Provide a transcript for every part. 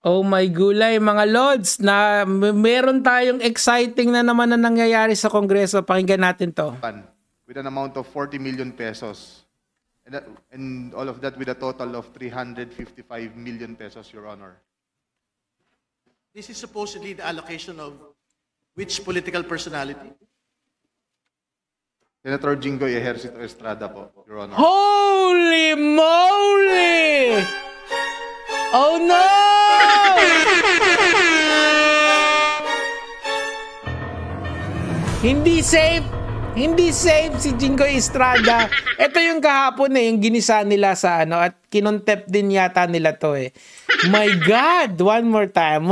Oh my gulay, mga Lods, na meron tayong exciting na naman na nangyayari sa Kongreso. Pakinggan natin to. With an amount of 40 million pesos. And all of that with a total of 355 million pesos, Your Honor. This is supposedly the allocation of which political personality? Senator Jinggoy Ejercito Estrada po, Your Honor. Holy moly! Oh no! Hindi safe si Jinggoy Estrada. Ito yung kahapon yung ginisa nila sa at kinontep din yata nila to My God, one more time.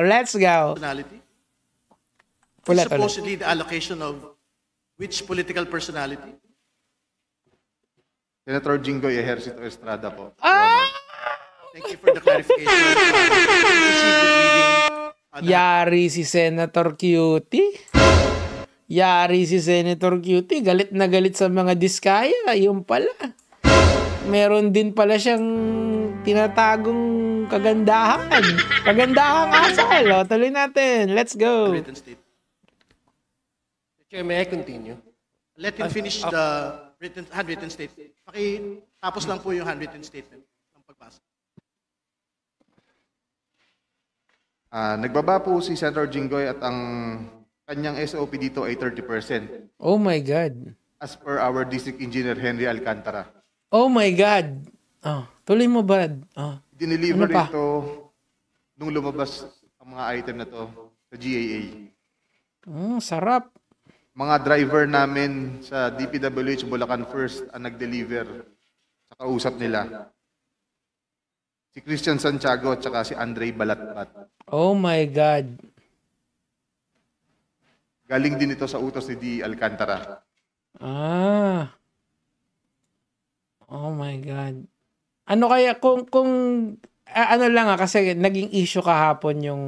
Let's go. Personality? Ulit. Supposedly the allocation of which political personality? Senator Jinggoy Ejercito Estrada po. Thank you for the clarification. Proceed with reading. Yari si Senator Cutie. Galit na galit sa mga diskaya. Yung pala. Meron din pala siyang tinatagong kagandahan. Kagandahang asal. Tuloy natin. Let's go. Written statement. Chair, may I continue? Let him finish the handwritten statement. Tapos lang po yung handwritten statement ng pagbasa. Nagbaba po si Senator Jinggoy at ang kanyang SOP dito ay 30%. Oh my God. As per our District Engineer Henry Alcantara. Oh my God. Tuloy mo ba? Dineliver Ano pa? ito nung lumabas ang mga item na to sa GAA. Sarap. Mga driver namin sa DPWH Bulacan First ang nag-deliver sa kausap nila. Si Christian Santiago at saka si Andre Balatbat. Oh my God. Galing din ito sa utos ni D. Alcantara. Oh my God. Ano kaya kung ano lang kasi naging issue kahapon yung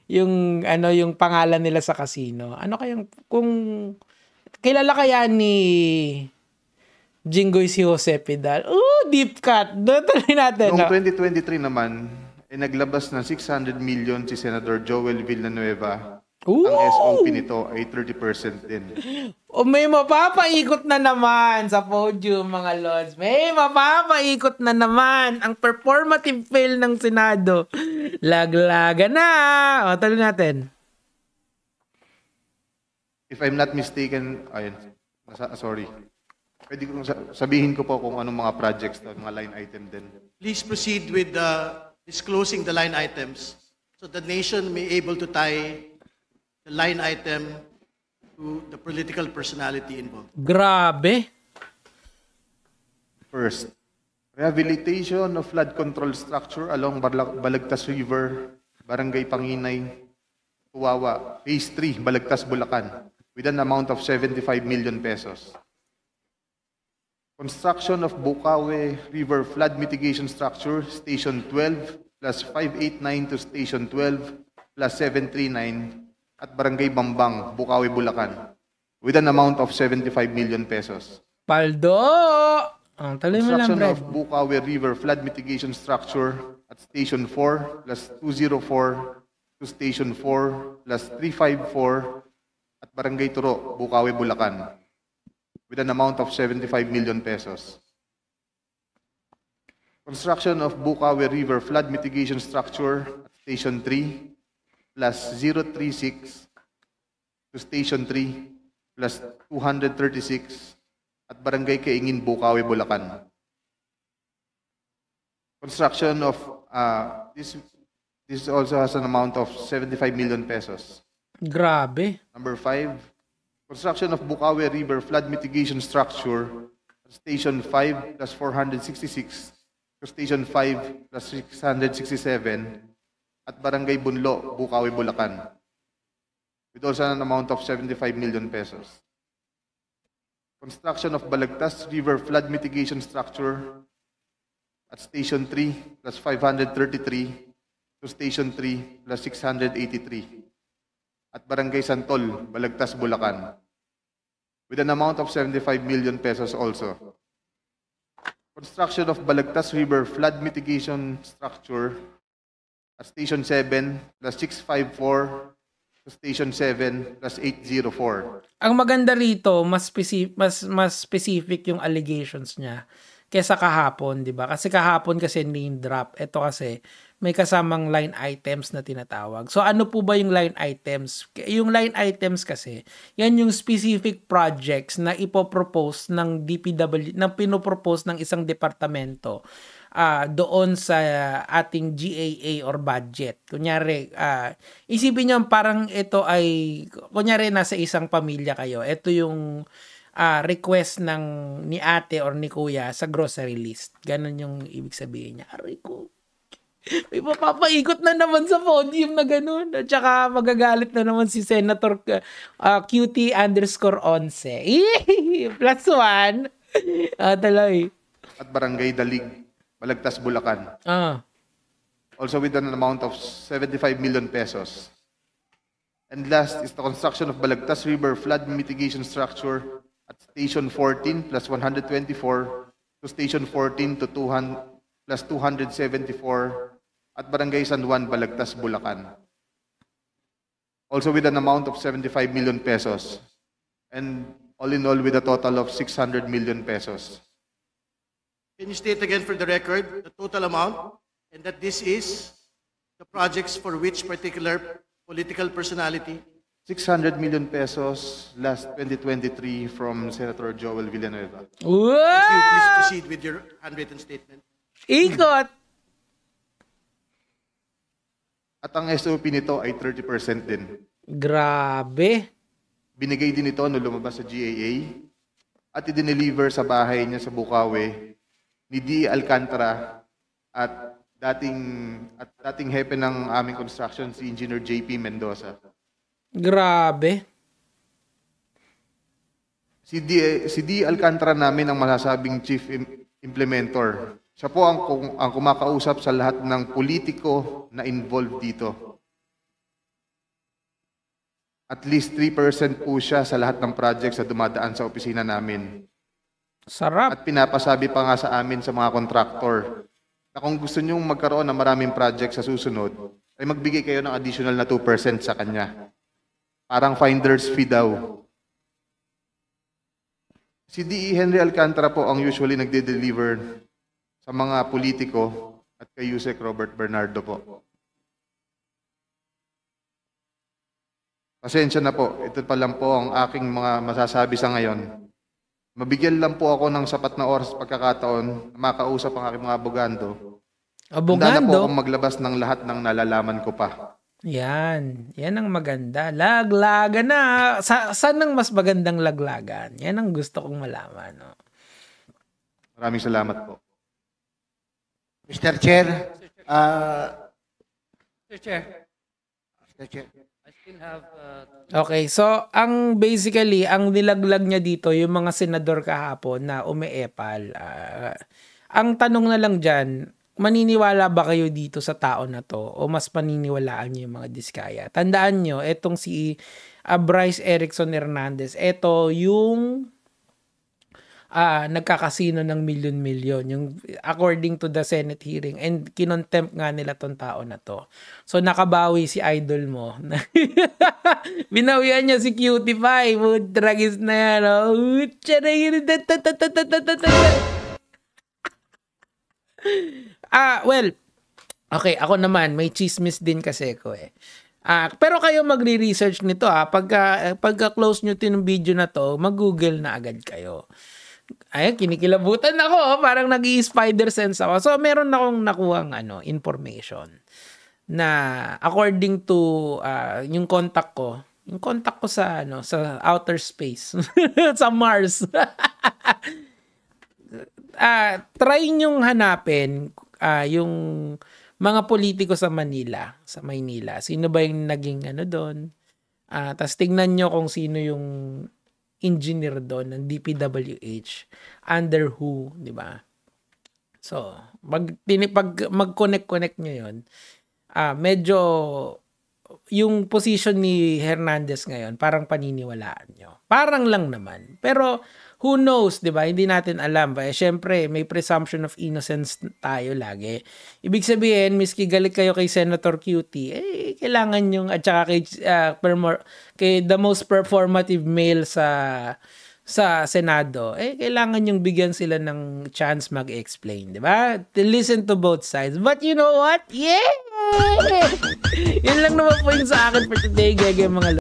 yung pangalan nila sa casino. Ano kayang kung kilala kaya ni Jinggoy si Jose Pidal? Deep cut. Tuloy natin. Noong 2023 naman, naglabas ng 600 million si Senator Joel Villanueva. Ang SOP nito ay 30% din. May mapapaikot na naman sa podium, mga Lods. May mapapaikot na naman ang performative fail ng Senado. Laglaga na. Tuloy natin. If I'm not mistaken, sorry. Pwede kong sabihin ko po kung anong mga projects to, mga line item din. Please proceed with disclosing the line items so the nation may able to tie the line item to the political personality involved. Grabe. First, rehabilitation of flood control structure along Balagtas River, Barangay Panginay, Tuwawa, Phase 3, Balagtas, Bulacan, with an amount of 75 million pesos. Construction of Bukawe River Flood Mitigation Structure, Station 12, plus 589 to Station 12, plus 739, at Barangay Bambang, Bukawe, Bulacan, with an amount of 75 million pesos. Paldo! Construction of Bukawe River Flood Mitigation Structure at Station 4, plus 204 to Station 4, plus 354, at Barangay Turo, Bukawe, Bulacan, with an amount of 75 million pesos. Construction of Bukawe River Flood Mitigation Structure at Station 3, plus 036 to Station 3, plus 236 at Barangay Kaingin, Bukawe, Bulacan. Construction of, this also has an amount of 75 million pesos. Grabe. Number 5, construction of Bukawe River Flood Mitigation Structure, Station 5 plus 466 to Station 5 plus 667 at Barangay Bunlo, Bukawe, Bulacan, with also an amount of 75 million pesos. Construction of Balagtas River Flood Mitigation Structure at Station 3 plus 533 to Station 3 plus 683 at Barangay Santol, Balagtas, Bulacan, with an amount of 75 million pesos also. construction of Balagtas River flood mitigation structure at Station 7 plus 654 to Station 7 plus 804. Ang maganda rito, mas specific yung allegations niya kesa kahapon, 'di ba? Kasi kahapon kasi name drop. Ito kasi may kasamang line items na tinatawag. So ano po ba yung line items? Yung line items kasi, yan yung specific projects na ipopropose ng DPW, na pinopropose ng isang departamento doon sa ating GAA or budget. Kunyari, isipin nyo parang ito ay, kunyari nasa isang pamilya kayo, ito yung request ni ate or ni kuya sa grocery list. Ganon yung ibig sabihin niya. Aray ko, may mapapaikot na naman sa podium na gano'n. At saka magagalit na naman si Senator QT_11. +1. Taloy. At Barangay Dalig, Balagtas, Bulacan. Also with an amount of 75 million pesos. And last is the construction of Balagtas River flood mitigation structure at Station 14 plus 124 to Station 14 to 200 plus 274 at Barangay San Juan, Balagtas, Bulacan. Also with an amount of 75 million pesos. And all in all with a total of 600 million pesos. Can you state again for the record the total amount and that this is the projects for which particular political personality? 600 million pesos last 2023 from Senator Joel Villanueva. Thank you. Please proceed with your handwritten statement. Ikot! At ang SOP nito ay 30% din. Grabe. Binigay din ito nung lumabas sa GAA at i-deliver sa bahay niya sa Bukawi ni D. Alcantara at dating hepe ng aming construction si Engineer JP Mendoza. Grabe. Si D. Alcantara namin ang masasabing chief implementor. Siya po ang kumakausap sa lahat ng politiko na involved dito. At least 3% po siya sa lahat ng projects na dumadaan sa opisina namin. Sarap. At pinapasabi pa nga sa amin sa mga kontraktor na kung gusto nyong magkaroon ng maraming projects sa susunod, ay magbigay kayo ng additional na 2% sa kanya. Parang finder's fee daw. Si D.E. Henry Alcantara po ang usually nagde-deliver sa mga politiko at kay Yusek Robert Bernardo po. Pasensya na po, ito pa lang po ang aking mga masasabi sa ngayon. Mabigyan lang po ako ng sapat na oras pagkakataon na makausap ang aking mga abogando. Handa na po akong maglabas ng lahat ng nalalaman ko pa. Yan ang maganda. Laglagan na. Saan ang mas magandang laglagan? Yan ang gusto kong malaman. No? Maraming salamat po. Mr. Chair. Mr. Chair, Mr. Chair. I still have... Okay, so ang nilaglag niya dito yung mga senador kahapon na umeepal. Ang tanong na lang dyan, maniniwala ba kayo dito sa tao na to o mas paniniwalaan niyo yung mga diskaya? Tandaan nyo, etong si Bryce Erickson Hernandez, eto yung nagkakasino ng milyon-milyon, yung according to the Senate hearing, and kinontempt nga nila tong tao na to. So nakabawi si idol mo. Binawian niya si Cutie Pie, tragis na yan. Well, okay, ako naman, may chismis din kasi ko eh. Pero kayo magre-research nito pagka close nyo tin video na to, mag-google na agad kayo. Ay, kinikilabutan ako, parang nag-i-spider sense ako. So meron akong nakuhang information na according to yung contact ko sa sa outer space, sa Mars. Try nyong hanapin yung mga politiko sa Maynila. Sino ba yung naging doon? Tapos tingnan nyo kung sino yung engineer doon ng DPWH, under who, di ba? So, mag-connect nyo yun, medyo yung position ni Hernandez ngayon, parang paniniwalaan nyo. Parang lang naman. Pero who knows, 'di ba? Hindi natin alam. Syempre, may presumption of innocence tayo lagi. Ibig sabihin, miski galit kayo kay Senator QT, kailangan yung at saka kay the most performative male sa Senado, kailangan yung bigyan sila ng chance mag-explain, 'di ba? To listen to both sides. But you know what? Yeah! Yun lang naman po yung sa akin for today, mga